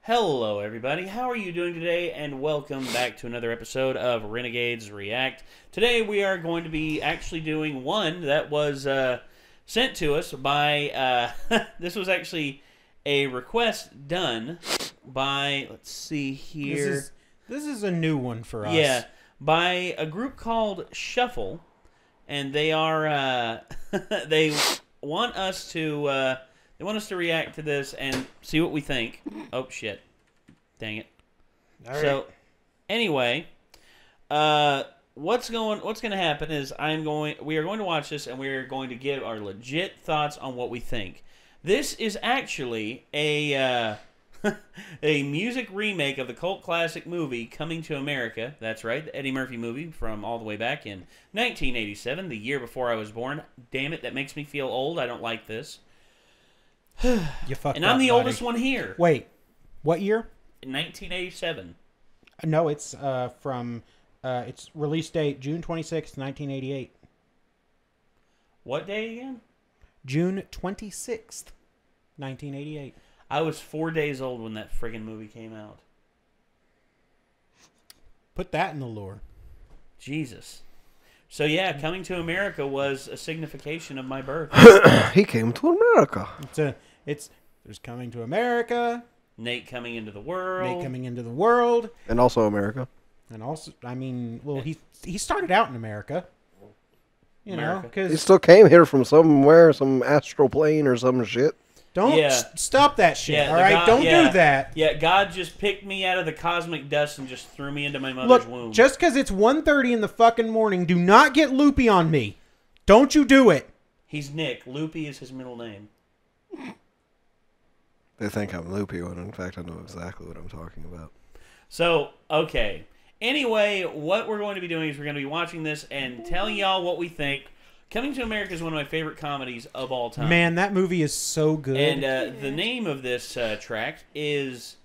Hello everybody, how are you doing today? And welcome back to another episode of Renegades React. Today we are going to be actually doing one that was sent to us by, this was actually a request done by, let's see here. This is a new one for us. Yeah, by a group called Shuffle. And they are, they want us to react to this and see what we think. Oh, shit. Dang it. All right. So, anyway, what's going to happen is we are going to watch this and we are going to give our legit thoughts on what we think. This is actually a a music remake of the cult classic movie Coming to America. That's right, the Eddie Murphy movie from all the way back in 1987, the year before I was born. Damn it, that makes me feel old. I don't like this. You fucked and up, I'm the buddy. oldest one here. Wait, what year? 1987. No, it's from its release date June 26th, 1988. What day again? June 26th, 1988. I was 4 days old when that friggin' movie came out. Put that in the lore. Jesus. So yeah, Coming to America was a signification of my birth. He came to America. There's Coming to America. Nate coming into the world. Nate coming into the world. And also America. And also, I mean, well, he started out in America. You know, America. He because still came here from somewhere, some astral plane or some shit. don't stop that shit. Yeah, all right, don't do that. Yeah, God just picked me out of the cosmic dust and just threw me into my mother's womb. Look, just because it's 1:30 in the fucking morning, do not get loopy on me. Don't you do it. He's Nick. Loopy is his middle name. They think I'm loopy when in fact I know exactly what I'm talking about. So, okay. Anyway, what we're going to be doing is we're going to be watching this and telling y'all what we think. Coming to America is one of my favorite comedies of all time. Man, that movie is so good. And the name of this track is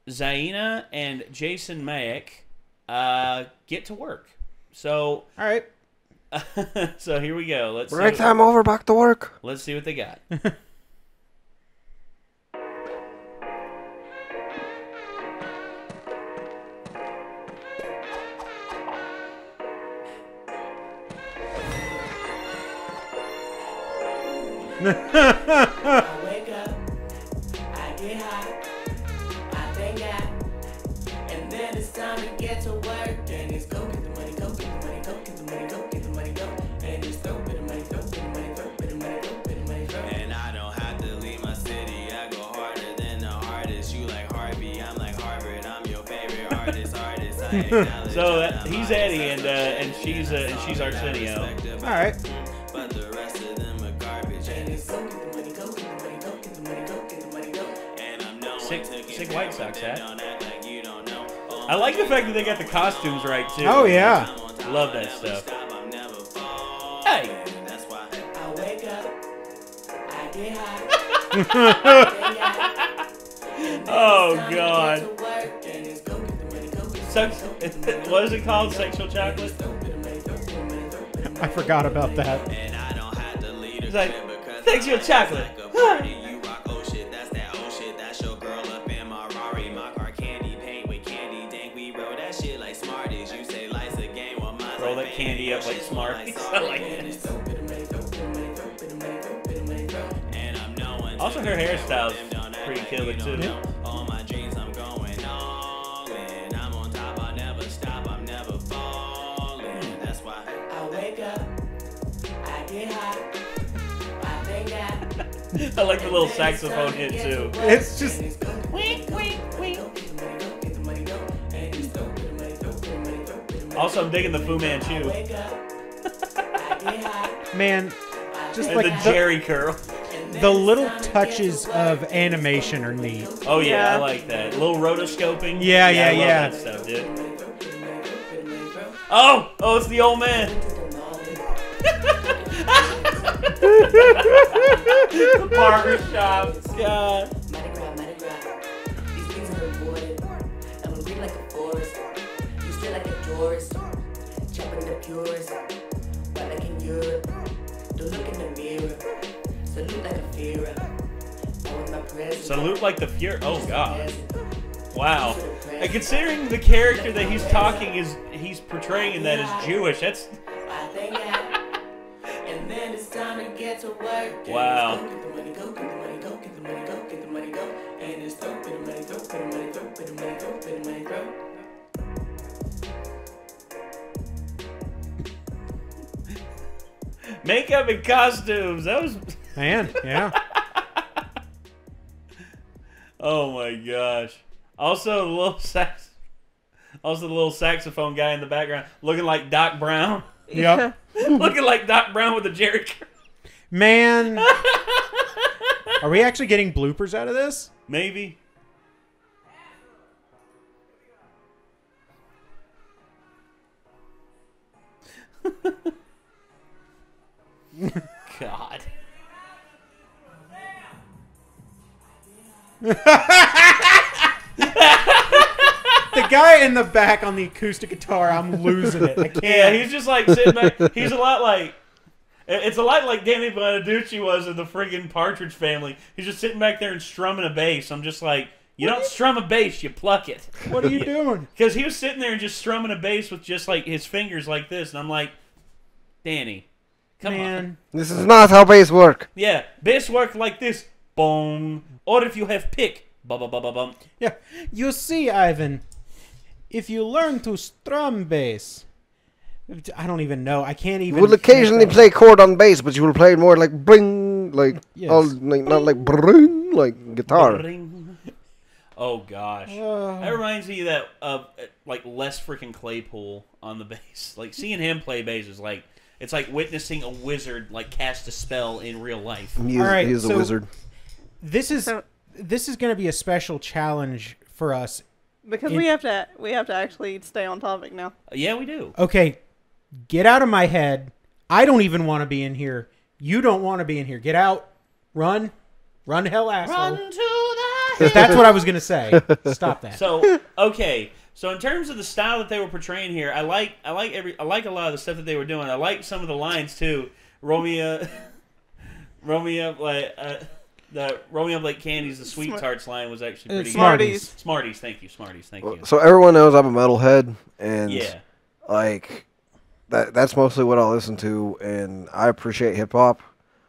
Zaena and Jason Maek Get to Work. So, all right. so here we go. Let's Break see time over, back to work. Let's see what they got. I wake up, I get high, I thank God, and then it's time to get to work. And it's go get the money, go get the money, go get the money, go get the money, go. And it's throw bit of money, throw bit of money, throw bit of money, throw bit of money, throw. And I don't have to leave my city, I go harder than the hardest. You like Harvey, I'm like Harvard, I'm your favorite artist. I acknowledge. So he's Eddie and she's Arsenio. All right. But the rest of them are garbage. And it's go get the money, go get the money, go get the money, go get the money, go. And I'm no Sick White Sox hat. Don't act like you don't know. I like the fact that they got the costumes right too. Oh yeah. Love that stuff. Hey, that's why I wake up, I get high. Oh God. What is it called? Sexual chocolate? I forgot about that. And I don't have to lead It's like sexual chocolate. You rock, oh shit, that's that oh shit. That's your girl up in my Rari. My car candy paint with candy dank. We roll that shit like Smarties. You say life's a game, well mine's Roll like that candy up like Smarties. I like that. Also, her hairstyle's pretty killer too. All my dreams, I'm going all in. I'm on top, I never stop, I'm never falling. That's why I wake up, I get high, I thank God. I like the little saxophone hit too. It's just Wink, wink, wink. Also, I'm digging the Fu Manchu man, just and like the Jerry curl. the little touches of animation are neat. Oh yeah, I like that. A little rotoscoping. Yeah, I love yeah. that stuff, dude. Oh, it's the old man. The barber shop. God. Mardi Gras. These things are rewarded. I'm gonna read like a forest. You stay like a tourist. Chopping the purest. While like in Europe. Don't look in the mirror. Salute like a Führer. Salute like the Fuhrer. Oh, God. Wow. And considering the character that he's talking he's portraying that as Jewish, that's I thank God. And then it's time to get to work. Wow. Go get the money, go get the money, go get the money, go get the money, go. And it's throw for the money, throw for the money, throw for the money, throw for the money, throw. makeup and costumes. That was Man, yeah. oh my gosh. Also the little saxophone guy in the background looking like Doc Brown. Yep. Looking like Doc Brown with a jerry curl. Man. Are we actually getting bloopers out of this? Maybe. God. The guy in the back on the acoustic guitar, I'm losing it. I can't. Yeah, he's just like sitting back. He's a lot like... It's a lot like Danny Bonaducci was in the friggin' Partridge Family. He's just sitting back there and strumming a bass. I'm just like, you don't strum a bass, you pluck it. What are you doing? Because he was sitting there and just strumming a bass with just like his fingers like this. And I'm like, Danny, come on. This is not how bass work. Yeah, bass work like this. Boom. Or if you have pick. Bum. Yeah. You see, Ivan, if you learn to strum bass, I don't even know. I can't even. You will occasionally play chord on bass, but you will play more like bring, like Yes. all, like not like bring, like guitar. Ring. Oh gosh, that reminds me of that like Les freaking Claypool on the bass. Like seeing him play bass is like it's like witnessing a wizard like cast a spell in real life. He is, All right, he is a so- wizard. This is going to be a special challenge for us. Because we have to actually stay on topic now. Yeah, we do. Okay, get out of my head. I don't even want to be in here. You don't want to be in here. Get out. Run, hell, asshole. Run to the That's what I was going to say. Stop that. So okay, so in terms of the style that they were portraying here, I like a lot of the stuff that they were doing. I like some of the lines too. Roll me up like candies. The sweet tarts line was actually pretty Smarties. good. Smarties, thank you. Smarties, thank you. So everyone knows I'm a metalhead, and Yeah. like that's mostly what I listen to, and I appreciate hip hop.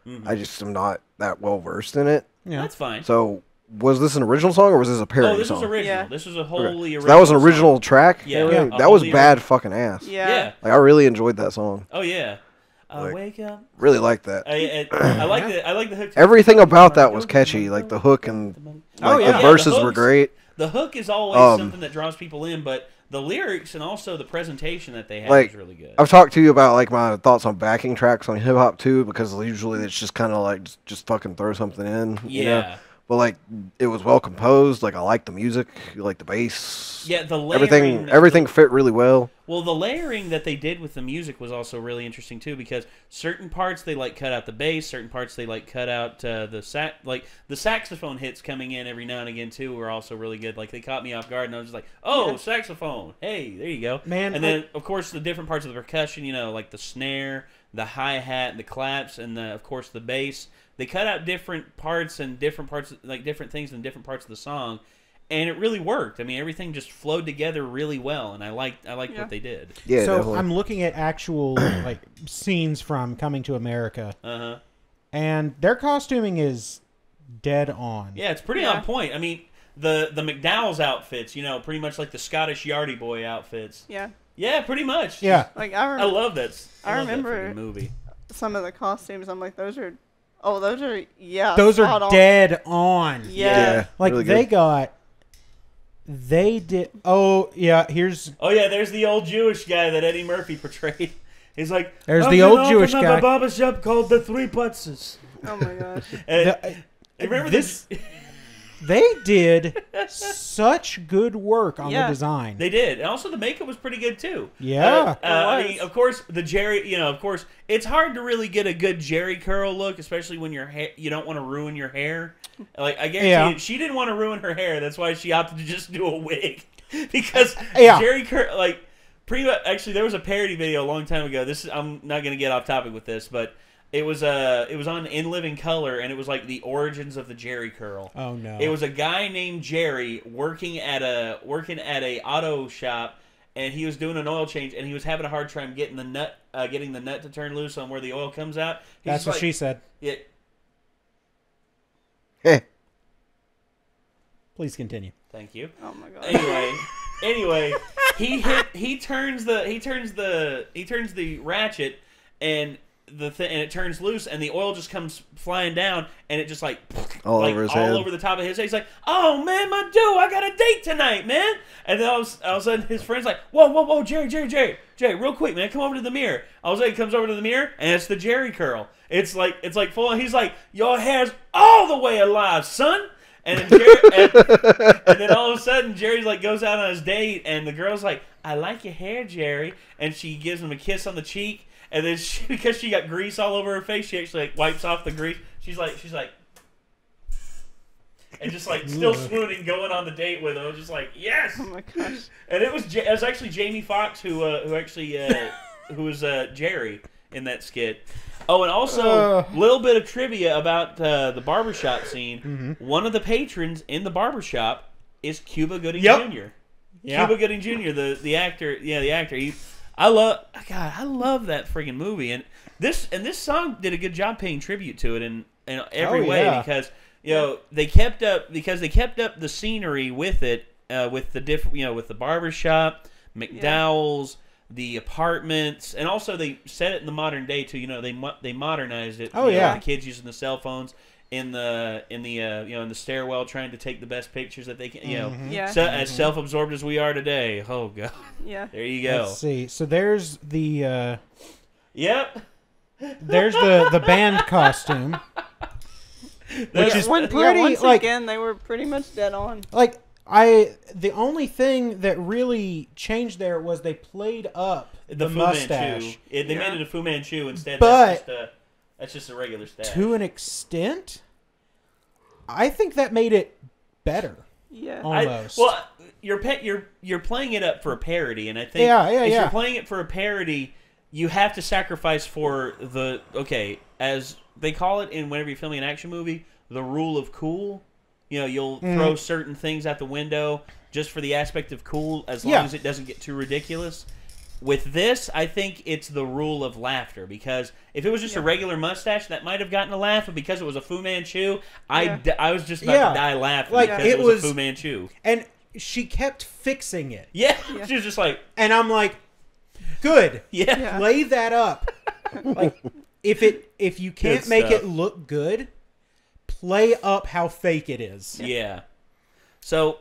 Mm-hmm. I just am not that well versed in it. Yeah. That's fine. So was this an original song or was this a parody Oh, this song? was original. Yeah. This was a wholly original. So that was an original song. track. Yeah. Really? Yeah. That was Wholly bad original. fucking ass. Yeah. Like I really enjoyed that song. Oh yeah. Like, Wake up. Really liked that. I like the hook. Everything about that was catchy. Like the hook and Oh, like, yeah. the verses the were hooks- great. The hook is always something that draws people in, but the lyrics and also the presentation that they have Like, is really good. I've talked to you about like my thoughts on backing tracks on hip hop too, because usually it's just kind of like just fucking throw something in. You know? Yeah. But like it was well composed. Like I like the music, like the bass. Yeah, the layering, everything fit really well. Well, the layering that they did with the music was also really interesting too, because certain parts they like cut out the bass, certain parts they like cut out the saxophone hits coming in every now and again too were also really good. Like they caught me off guard, and I was just like, "Oh, saxophone! Hey, there you go, Man, And then of course the different parts of the percussion, you know, like the snare, the hi hat, the claps, and of course the bass. They cut out different parts and different parts, like different things in different parts of the song. And it really worked. I mean, everything just flowed together really well, and I liked what they did. Yeah, So definitely. I'm looking at actual like scenes from Coming to America, and their costuming is dead on. Yeah, it's pretty on point. I mean, the McDowell's outfits, you know, pretty much like the Scottish Yardie Boy outfits. Yeah. Yeah, pretty much. Yeah. Like I love that. I love that remember freaking movie. some of the costumes. I'm like, those are Those are spot on. dead on. Yeah. Like really good. they did. Oh yeah, here's Oh yeah, there's the old Jewish guy that Eddie Murphy portrayed. He's like, There's "I'm the gonna old Jewish open up guy." a barber shop called the Three Putzes. Oh my gosh. And remember this. this? They did such good work on the Yeah. design. They did, and also the makeup was pretty good too. Yeah. I was. mean, of course, the Jerry. You know, of course, it's hard to really get a good Jerry curl look, especially when your hair. You don't want to ruin your hair. Like I guarantee you, she didn't want to ruin her hair. That's why she opted to just do a wig, because Jerry curl pretty much. Actually, there was a parody video a long time ago. I'm not going to get off topic with this, but It was on In Living Color, and it was like the origins of the Jerry curl. Oh no! It was a guy named Jerry working at a auto shop, and he was doing an oil change, and he was having a hard time getting the nut to turn loose on where the oil comes out. That's what she said. Yeah. Hey. Please continue. Thank you. Oh my god. Anyway, he turns the ratchet, and it turns loose, and the oil just comes flying down, and it just like all over his head. All over the top of his head. He's like, "Oh man, my dude, I got a date tonight, man!" And then all of a sudden, his friend's like, "Whoa, Jerry, real quick, man, come over to the mirror." All of a sudden, he comes over to the mirror, and it's the Jerry curl. It's like full, and he's like, "Your hair's all the way alive, son." And then, and then all of a sudden, Jerry like goes out on his date, and the girl's like, "I like your hair, Jerry," and she gives him a kiss on the cheek, and then because she got grease all over her face, she actually like wipes off the grease. She's like, and just like still swooning, going on the date with him. I was just like, yes. Oh my gosh. And it was actually Jamie Foxx who was Jerry in that skit. Oh, and also a little bit of trivia about the barbershop scene. Mm-hmm. One of the patrons in the barbershop is Cuba Gooding Yep. Jr. Yeah. Cuba Gooding Jr., the actor. Yeah, the actor. I love that freaking movie. And this song did a good job paying tribute to it in every way because they kept up the scenery with it with the barbershop, McDowell's, the apartments, and also they set it in the modern day too. They modernized it. The kids using the cell phones in the stairwell trying to take the best pictures that they can. As self-absorbed as we are today. Oh god. Yeah. There you go. Let's see. So there's the Yep. there's the band costume. Which is once again, they were pretty much dead on. Like the only thing that really changed there was they played up the Fu mustache. Manchu. They made it a Fu Manchu instead. But that's just a regular stash. To an extent, I think that made it better. Yeah. Almost. You're playing it up for a parody, and I think if you're playing it for a parody, you have to sacrifice for as they call it whenever you're filming an action movie, the rule of cool. You'll throw certain things out the window just for the aspect of cool, as long as it doesn't get too ridiculous. With this, I think it's the rule of laughter, because if it was just a regular mustache, that might have gotten a laugh, but because it was a Fu Manchu, I was just about to die laughing because it was a Fu Manchu. And she kept fixing it. Yeah. She was just like... And I'm like, good. Yeah. Lay that up. Like, if you can't make it look good, play up how fake it is. Yeah. So...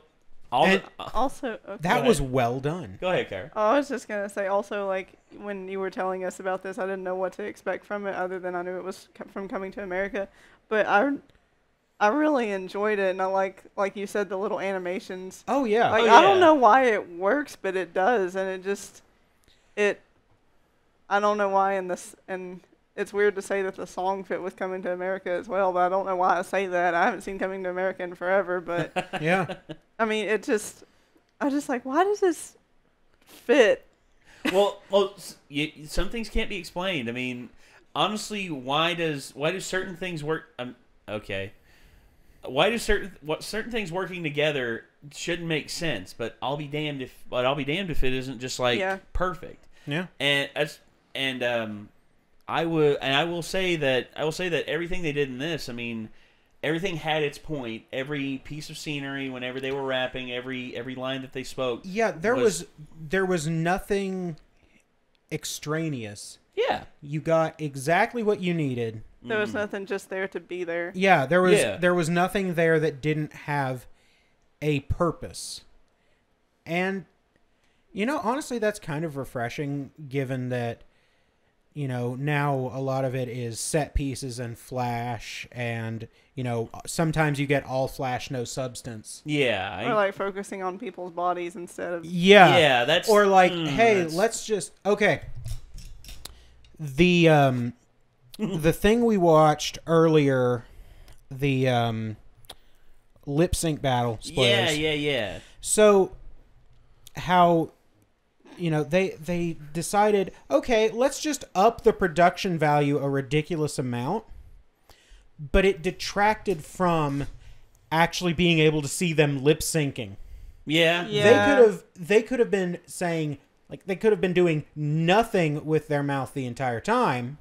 that was well done. Go ahead, Kara. I was just gonna say also, like, when you were telling us about this, I didn't know what to expect from it, other than I knew it was from Coming to America. But I really enjoyed it, and I like you said, the little animations. Oh yeah. Like I don't know why it works, but it does, and I don't know why and it's weird to say that the song fit with Coming to America as well, but I don't know why I say that. I haven't seen Coming to America in forever, but yeah. I mean, I just like, why does this fit? Well, some things can't be explained. I mean, honestly, why do certain things work? Okay. Why do certain things working together shouldn't make sense? But I'll be damned if it isn't just like perfect. Yeah. I will say that everything they did in this, I mean, everything had its point. Every piece of scenery, whenever they were rapping, every line that they spoke. Yeah, there was nothing extraneous. Yeah. You got exactly what you needed. There was nothing just there to be there. Yeah, there was nothing there that didn't have a purpose. And honestly, that's kind of refreshing, given that now a lot of it is set pieces and flash, and sometimes you get all flash, no substance. Yeah. Or like focusing on people's bodies instead of... Yeah, that's... Or like, hey, let's just... Okay. The thing we watched earlier, the lip sync battle, spoilers. Yeah. So, how you know, they decided, okay, let's just up the production value a ridiculous amount, but it detracted from actually being able to see them lip syncing. Yeah. They could have been saying, like, they could have been doing nothing with their mouth the entire time,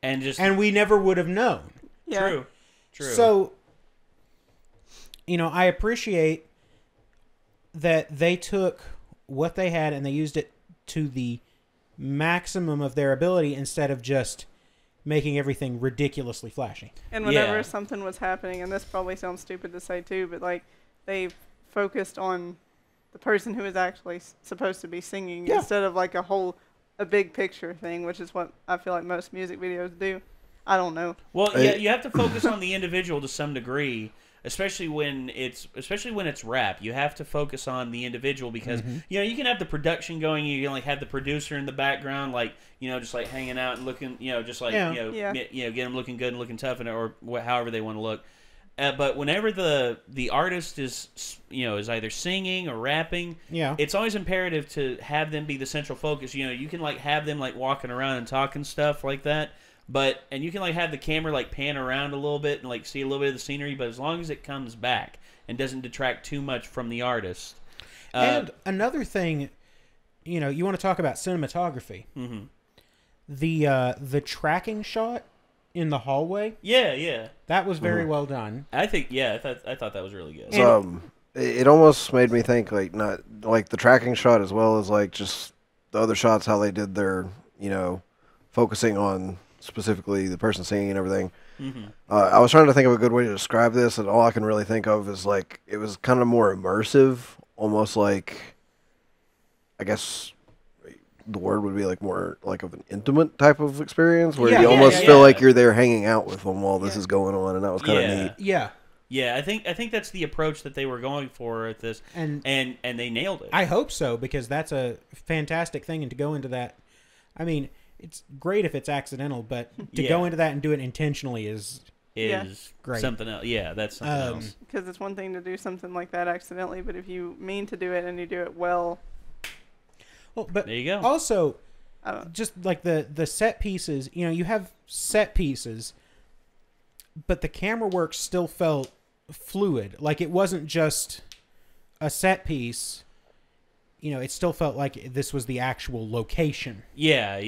and we never would have known. Yeah. True. So, you know, I appreciate that they took what they had and they used it to the maximum of their ability instead of just making everything ridiculously flashy. And whenever something was happening, and this probably sounds stupid to say too, but like they focused on the person who is actually supposed to be singing instead of like a big picture thing, which is what I feel like most music videos do. I don't know. Well, yeah, you have to focus on the individual to some degree, especially when it's rap. You have to focus on the individual because you know you can have the production going. You can like have the producer in the background, like just like hanging out and looking, just like get them looking good and looking tough, or however they want to look. But whenever the artist is either singing or rapping, it's always imperative to have them be the central focus. You can like have them like walking around and talking stuff like that. And you can like have the camera like pan around a little bit and like see a little bit of the scenery, but as long as it comes back and doesn't detract too much from the artist. And another thing, you want to talk about cinematography. Mm-hmm. The tracking shot in the hallway. Yeah. That was very well done. I think I thought that was really good. It almost made me think like not like the tracking shot as well as like just the other shots, how they did their focusing on specifically the person singing and everything. Mm-hmm. I was trying to think of a good way to describe this, and all I can really think of is like it was kind of more immersive, almost like, I guess the word would be like more like of an intimate type of experience where you almost feel like you're there hanging out with them while this is going on, and that was kind of neat. Yeah, I think that's the approach that they were going for at this, and they nailed it. I hope so, because that's a fantastic thing, and to go into that, I mean, it's great if it's accidental, but to go into that and do it intentionally is great. Something else. Yeah, that's something else. Because it's one thing to do something like that accidentally, but if you mean to do it and you do it well. Well, but there you go. Also, just like the set pieces, you have set pieces, but the camera work still felt fluid. Like it wasn't just a set piece. It still felt like this was the actual location. Yeah,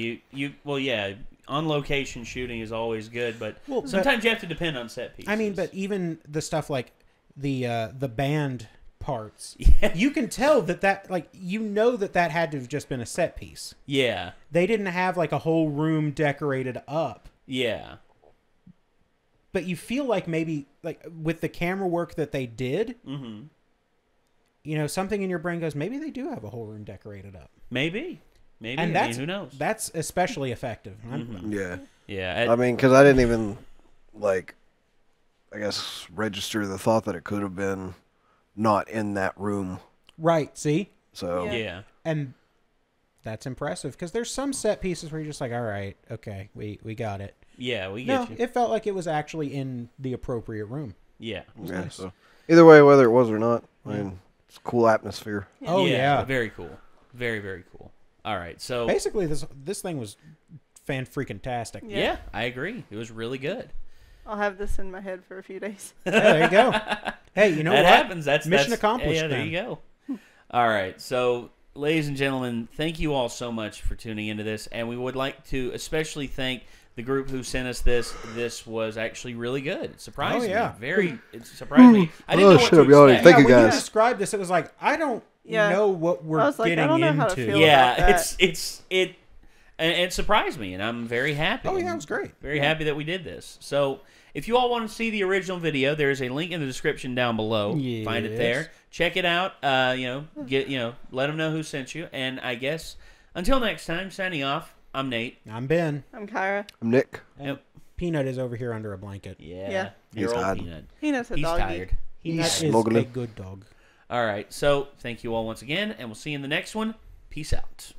on location shooting is always good, but sometimes you have to depend on set pieces. I mean, but even the stuff like the band parts, you can tell that that had to have just been a set piece. Yeah. They didn't have like a whole room decorated up. Yeah. But you feel like maybe like with the camera work that they did, something in your brain goes, maybe they do have a whole room decorated up. Maybe. And who knows? That's especially effective. Yeah. I mean, because I didn't even, like, I guess, register the thought that it could have been not in that room. Right, see? So. Yeah. And that's impressive, because there's some set pieces where you're just like, all right, okay, we got it. Yeah, we get you. It felt like it was actually in the appropriate room. Yeah. Nice. So either way, whether it was or not, I mean, it's a cool atmosphere. Oh, yeah. Very cool. Very, very cool. All right, so basically this thing was fan-freaking-tastic. Yeah, I agree. It was really good. I'll have this in my head for a few days. There you go. Hey, you know that what? Happens. That's mission accomplished. Yeah, there you go. All right, so ladies and gentlemen, thank you all so much for tuning into this, and we would like to especially thank the group who sent us this. This was actually really good. It surprised me. It surprised me. I didn't know what to expect. Thank you, guys. When you described this, it was like, I don't know what we're getting I don't know into. How to feel about that. It surprised me, and I'm very happy. Oh, yeah, it was great. Very happy that we did this. So, if you all want to see the original video, there's a link in the description down below. Yes. Find it there. Check it out. Let them know who sent you. And I guess until next time, signing off. I'm Nate. I'm Ben. I'm Kyra. I'm Nick. And Peanut is over here under a blanket. Yeah. He's tired. Peanut. Peanut's a He's doggy. tired. Peanut is smuggling. a good dog. All right. So, thank you all once again, and we'll see you in the next one. Peace out.